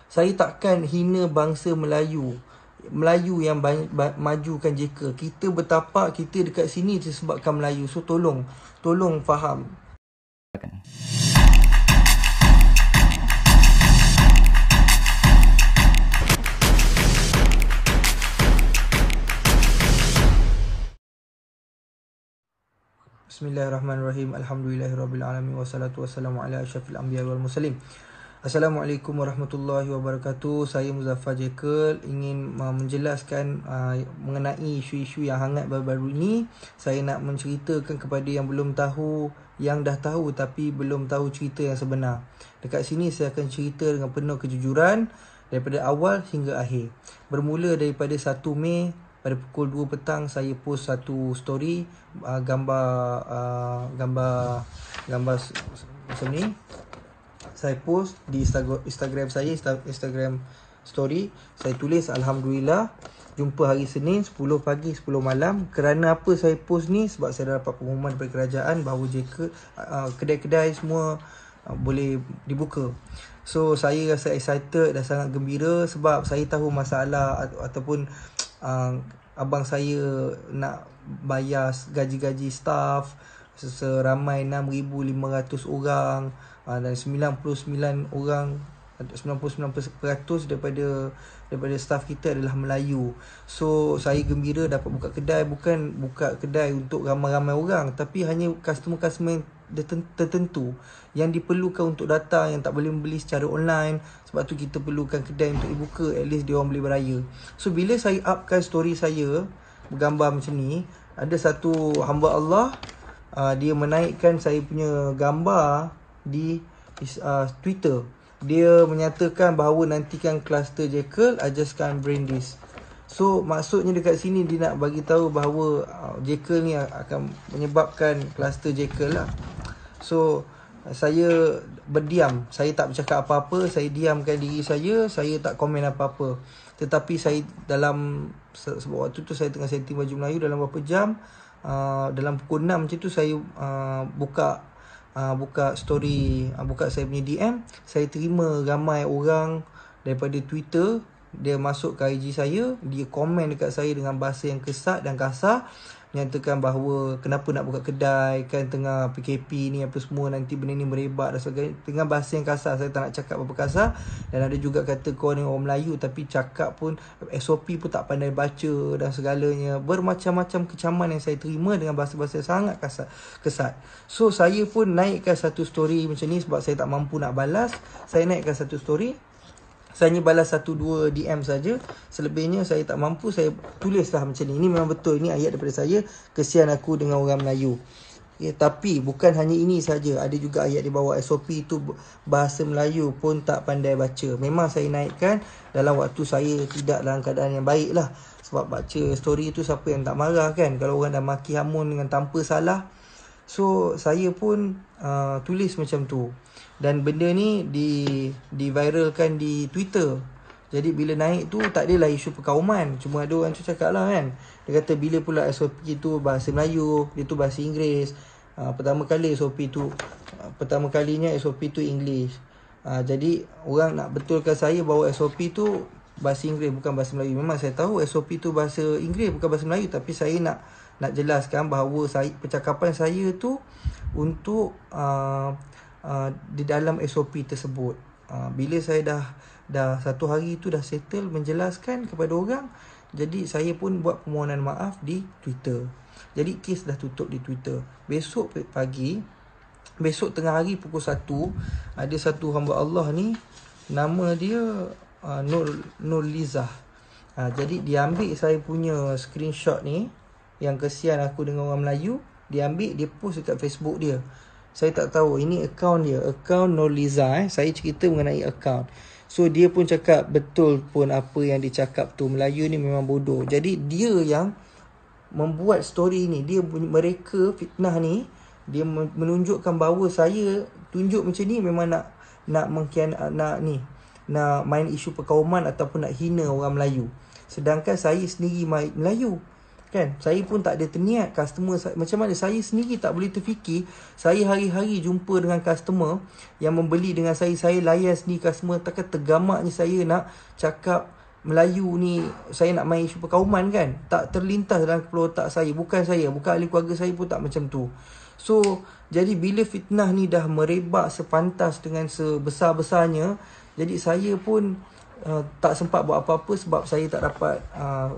Saya takkan hina bangsa Melayu yang majukan JK. Kita bertapak, kita dekat sini disebabkan Melayu. So tolong faham. Bismillahirrahmanirrahim. Alhamdulillahirrabbilalamin. Wassalatu wassalamu ala asyrafil anbiya wal mursalin. Assalamualaikum warahmatullahi wabarakatuh. Saya Muzaffar Jekyll ingin menjelaskan mengenai isu-isu yang hangat baru-baru ini. Saya nak menceritakan kepada yang belum tahu, yang dah tahu tapi belum tahu cerita yang sebenar. Dekat sini saya akan cerita dengan penuh kejujuran daripada awal hingga akhir. Bermula daripada 1 Mei pada pukul 2 petang saya post satu story gambar macam ni. Saya post di Instagram saya, Instagram story. Saya tulis Alhamdulillah jumpa hari Senin 10 pagi 10 malam. Kerana apa saya post ni? Sebab saya dah dapat pengumuman daripada kerajaan bahawa kedai-kedai semua boleh dibuka. So saya rasa excited dan sangat gembira sebab saya tahu masalah ataupun abang saya nak bayar gaji-gaji staff seramai 6,500 orang, dan 99% daripada staff kita adalah Melayu. So saya gembira dapat buka kedai. Bukan buka kedai untuk ramai-ramai orang, tapi hanya customer-customer tertentu yang diperlukan untuk datang, yang tak boleh membeli secara online. Sebab tu kita perlukan kedai untuk dibuka, at least dia orang boleh beraya. So bila saya upkan story saya bergambar macam ni, ada satu hamba Allah, dia menaikkan saya punya gambar di Twitter. Dia menyatakan bahawa nantikan kluster Jekyll, I just can't bring this. So maksudnya dekat sini dia nak bagi tahu bahawa Jekyll ni akan menyebabkan kluster Jekyll lah. So saya berdiam, saya tak bercakap apa-apa, saya diamkan diri saya tak komen apa-apa. Tetapi saya sebab waktu tu saya tengah setting baju Melayu, dalam beberapa jam, dalam pukul 6 macam tu saya buka story, buka saya punya DM. Saya terima ramai orang daripada Twitter, dia masuk ke IG saya, dia komen dekat saya dengan bahasa yang kesat dan kasar, menyatakan bahawa kenapa nak buka kedai, kan tengah PKP ni apa semua, nanti benda ni merebak dan sebagainya, dengan bahasa yang kasar. Saya tak nak cakap apa kasar. Dan ada juga kata kau ni orang Melayu tapi cakap pun SOP pun tak pandai baca dan segalanya. Bermacam-macam kecaman yang saya terima dengan bahasa-bahasa sangat kesat. So saya pun naikkan satu story macam ni sebab saya tak mampu nak balas. Saya naikkan satu story, saya hanya balas 1-2 DM saja. Selebihnya saya tak mampu. Saya tulislah macam ni. Ini memang betul. Ini ayat daripada saya. Kesian aku dengan orang Melayu. Okay, tapi bukan hanya ini saja. Ada juga ayat di bawah SOP itu bahasa Melayu pun tak pandai baca. Memang saya naikkan dalam waktu saya tidak dalam keadaan yang baik lah. Sebab baca story itu siapa yang tak marah kan, kalau orang dah maki hamun dengan tanpa salah. So saya pun tulis macam tu. Dan benda ni diviralkan di Twitter. Jadi bila naik tu tak adalah isu perkauman. Cuma ada orang tu cakap lah kan, dia kata bila pula SOP tu bahasa Melayu, dia tu bahasa Inggeris. Pertama kalinya SOP tu English. Jadi orang nak betulkan saya bahawa SOP tu bahasa Inggeris bukan bahasa Melayu. Memang saya tahu SOP tu bahasa Inggeris bukan bahasa Melayu, tapi saya nak jelaskan bahawa percakapan saya tu untuk di dalam SOP tersebut. Bila saya dah satu hari tu dah settle menjelaskan kepada orang, jadi saya pun buat permohonan maaf di Twitter. Jadi kes dah tutup di Twitter. Besok tengah hari pukul 1, ada satu hamba Allah ni, nama dia Nur Lizah. Jadi dia ambil saya punya screenshot ni, yang kesian aku dengan orang Melayu, dia ambil, dia post dekat Facebook dia. Saya tak tahu, ini akaun dia, akaun Nurliza. Saya cerita mengenai akaun. So dia pun cakap betul pun apa yang dia cakap tu, Melayu ni memang bodoh. Jadi dia yang membuat story ni, mereka fitnah ni, dia menunjukkan bahawa saya tunjuk macam ni memang nak main isu perkauman ataupun nak hina orang Melayu. Sedangkan saya sendiri Melayu. Kan, saya pun tak ada terniat customer macam mana saya sendiri tak boleh terfikir. Saya hari-hari jumpa dengan customer yang membeli dengan saya layan sendiri customer. Takkan tergamaknya saya nak cakap Melayu ni, saya nak main isu perkauman kan. Tak terlintas dalam kepala otak saya. Bukan ahli keluarga saya pun tak macam tu. So, jadi bila fitnah ni dah merebak sepantas dengan sebesar-besarnya, jadi saya pun tak sempat buat apa-apa sebab saya tak dapat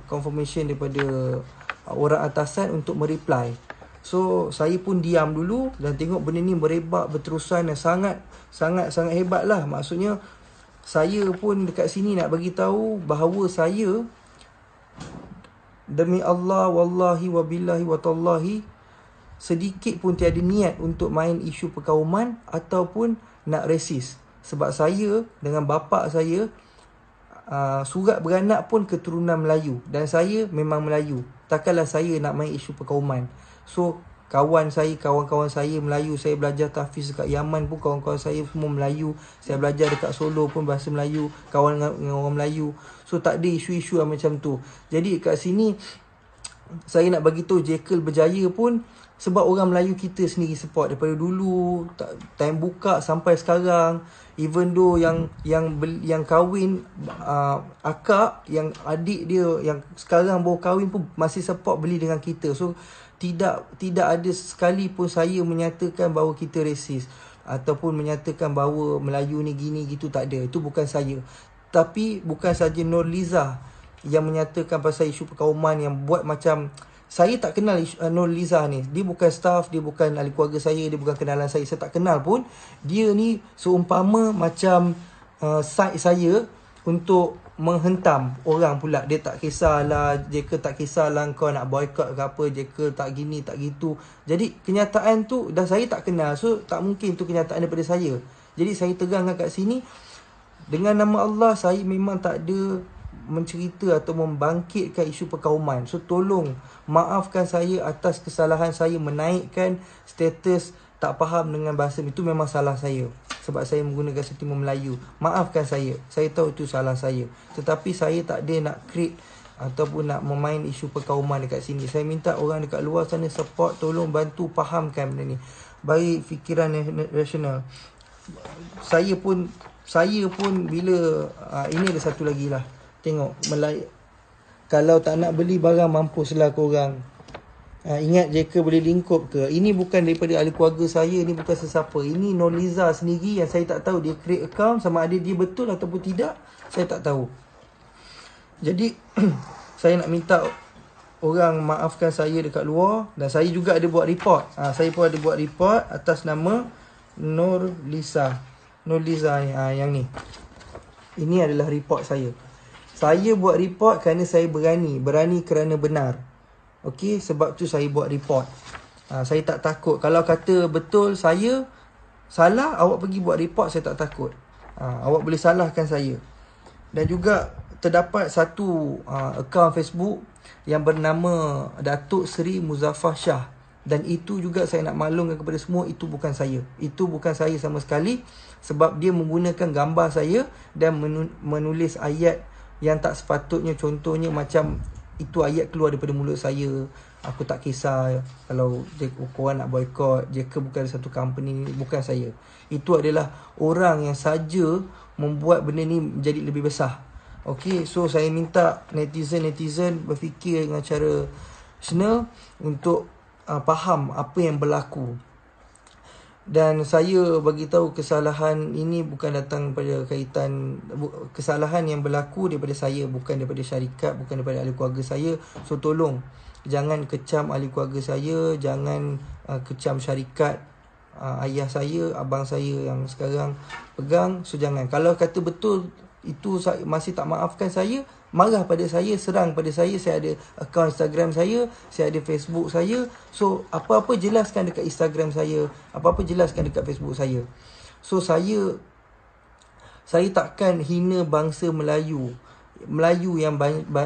confirmation daripada orang atasan untuk mereply. So saya pun diam dulu dan tengok benda ni merebak berterusan dan sangat hebat lah. Maksudnya saya pun dekat sini nak bagi tahu bahawa saya, demi Allah, wallahi wabillahi watallahi, sedikit pun tiada niat untuk main isu perkauman ataupun nak resis. Sebab saya dengan bapa saya surat beranak pun keturunan Melayu dan saya memang Melayu. Takkanlah saya nak main isu perkauman. So kawan-kawan saya Melayu, saya belajar tahfiz dekat Yaman pun kawan-kawan saya semua Melayu. Saya belajar dekat Solo pun bahasa Melayu, kawan dengan orang Melayu. So tak ada isu-isu macam tu. Jadi kat sini saya nak bagi tahu Jekyll berjaya pun sebab orang Melayu kita sendiri support daripada dulu, time buka sampai sekarang. Even though yang kahwin akak, yang adik dia yang sekarang baru kahwin pun masih support beli dengan kita. So tidak ada sekali pun saya menyatakan bahawa kita resis ataupun menyatakan bahawa Melayu ni gini gitu, tak ada. Itu bukan saya. Tapi bukan saja Nurliza yang menyatakan pasal isu perkauman yang buat macam, saya tak kenal Nurliza ni. Dia bukan staff, dia bukan ahli keluarga saya, dia bukan kenalan saya. Saya tak kenal pun. Dia ni seumpama macam side saya untuk menghentam orang pula. Dia tak kisahlah, Jekyll tak kisahlah kau nak boycott ke apa, Jekyll tak gini, tak gitu. Jadi kenyataan tu dah saya tak kenal. So tak mungkin tu kenyataan daripada saya. Jadi saya terangkan kat sini, dengan nama Allah, saya memang tak ada mencerita atau membangkitkan isu perkauman. So tolong maafkan saya atas kesalahan saya menaikkan status tak faham dengan bahasa. Itu memang salah saya sebab saya menggunakan sentimen Melayu. Maafkan saya. Saya tahu itu salah saya. Tetapi saya tak ada nak create ataupun nak memain isu perkauman dekat sini. Saya minta orang dekat luar sana support, tolong bantu fahamkan benda ni. Bagi fikiran rasional. Saya pun bila ini ada satu lagi lah. Tengok, kalau tak nak beli barang, mampuslah korang. Ingat Jekyll boleh lingkup ke? Ini bukan daripada ahli keluarga saya, ini bukan sesiapa. Ini Nurliza sendiri yang saya tak tahu dia create account, sama ada dia betul ataupun tidak, saya tak tahu. Jadi saya nak minta orang maafkan saya dekat luar. Dan saya juga ada buat report. Saya pun ada buat report atas nama Nurliza ni, yang ni. Ini adalah report saya. Saya buat report kerana saya berani kerana benar. Okey, sebab tu saya buat report. Saya tak takut. Kalau kata betul saya salah, awak pergi buat report, saya tak takut. Awak boleh salahkan saya. Dan juga terdapat satu akaun Facebook yang bernama Datuk Seri Muzaffar Shah. Dan itu juga saya nak maklumkan kepada semua, itu bukan saya. Itu bukan saya sama sekali. Sebab dia menggunakan gambar saya dan menulis ayat yang tak sepatutnya. Contohnya macam itu ayat keluar daripada mulut saya, aku tak kisah kalau korang nak boycott, Jekyll bukan satu company, bukan saya. Itu adalah orang yang saja membuat benda ni menjadi lebih besar. Okay, so saya minta netizen berfikir dengan cara rasional untuk faham apa yang berlaku. Dan saya bagi tahu kesalahan ini bukan datang pada kaitan, kesalahan yang berlaku daripada saya, bukan daripada syarikat, bukan daripada ahli keluarga saya. So tolong jangan kecam ahli keluarga saya, jangan kecam syarikat, ayah saya, abang saya yang sekarang pegang. So jangan. Kalau kata betul itu masih tak maafkan saya, marah pada saya, serang pada saya ada akaun Instagram saya ada Facebook saya. So apa-apa jelaskan dekat Instagram saya, apa-apa jelaskan dekat Facebook saya. So saya takkan hina bangsa Melayu yang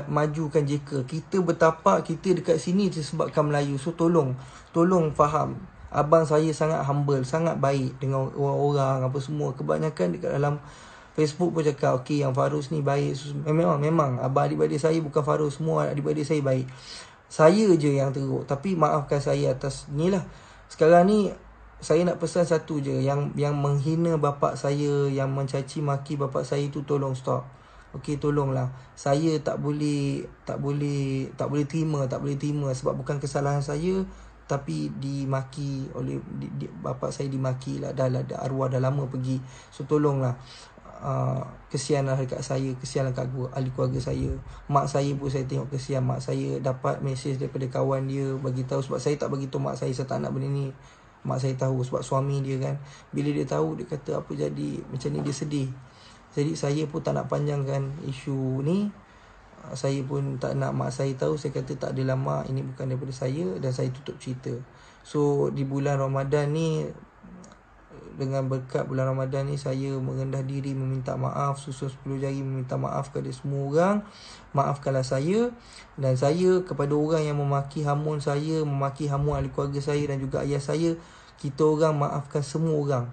majukan Jekyll. Kita bertapak, kita dekat sini disebabkan Melayu. So tolong faham. Abang saya sangat humble, sangat baik dengan orang-orang apa semua. Kebanyakan dekat dalam Facebook pun cakap, okey, yang Farus ni baik. Memang abang adik-adik saya bukan Farus, semua adik-adik saya baik. Saya je yang teruk. Tapi maafkan saya atas ni lah. Sekarang ni saya nak pesan satu je, yang menghina bapak saya, yang mencaci maki bapak saya tu, tolong stop. Okey, tolonglah. Saya tak boleh terima sebab bukan kesalahan saya, tapi dimaki oleh bapak saya, dimaki lah, dah arwah dah lama pergi. So tolonglah. Kesianlah dekat saya, kesianlah kat ahli keluarga saya. Mak saya pun saya tengok kesian. Mak saya dapat mesej daripada kawan dia, bagi tahu. Sebab saya tak bagi tahu mak saya tak nak benda ni. Mak saya tahu sebab suami dia kan. Bila dia tahu, dia kata apa jadi, macam ni dia sedih. Jadi saya pun tak nak panjangkan isu ni. Saya pun tak nak mak saya tahu. Saya kata tak adalah mak, ini bukan daripada saya, dan saya tutup cerita. So di bulan Ramadan ni, dengan berkat bulan Ramadan ni, saya merendah diri meminta maaf, susun 10 jari meminta maaf kepada semua orang. Maafkanlah saya. Dan saya kepada orang yang memaki hamun saya, memaki hamun ahli keluarga saya dan juga ayah saya, kita orang maafkan semua orang.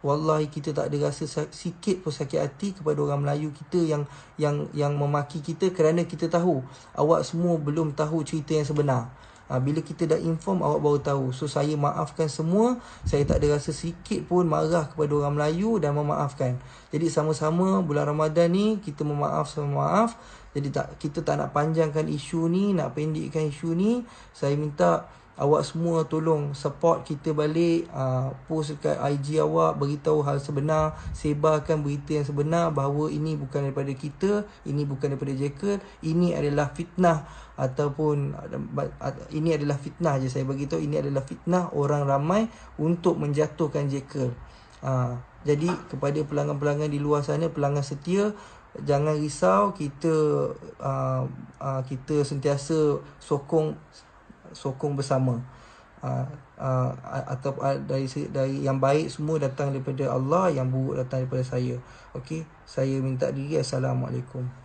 Wallahi kita tak ada rasa sikit pun sakit hati kepada orang Melayu kita yang memaki kita, kerana kita tahu awak semua belum tahu cerita yang sebenar. Bila kita dah inform, awak baru tahu. So saya maafkan semua. Saya tak ada rasa sikit pun marah kepada orang Melayu dan memaafkan. Jadi sama-sama bulan Ramadan ni kita memaaf sama maaf. Jadi kita tak nak panjangkan isu ni, nak pendekkan isu ni. Saya minta awak semua tolong support kita balik. Post dekat IG awak, beritahu hal sebenar, sebarkan berita yang sebenar, bahawa ini bukan daripada kita, ini bukan daripada Jekyll, ini adalah fitnah. Ataupun ini adalah fitnah je, saya beritahu ini adalah fitnah orang ramai untuk menjatuhkan Jekyll. Jadi kepada pelanggan-pelanggan di luar sana, pelanggan setia, jangan risau. Kita sentiasa sokong bersama. Atau dari yang baik semua datang daripada Allah, yang buruk datang daripada saya. Okey, saya minta diri. Assalamualaikum.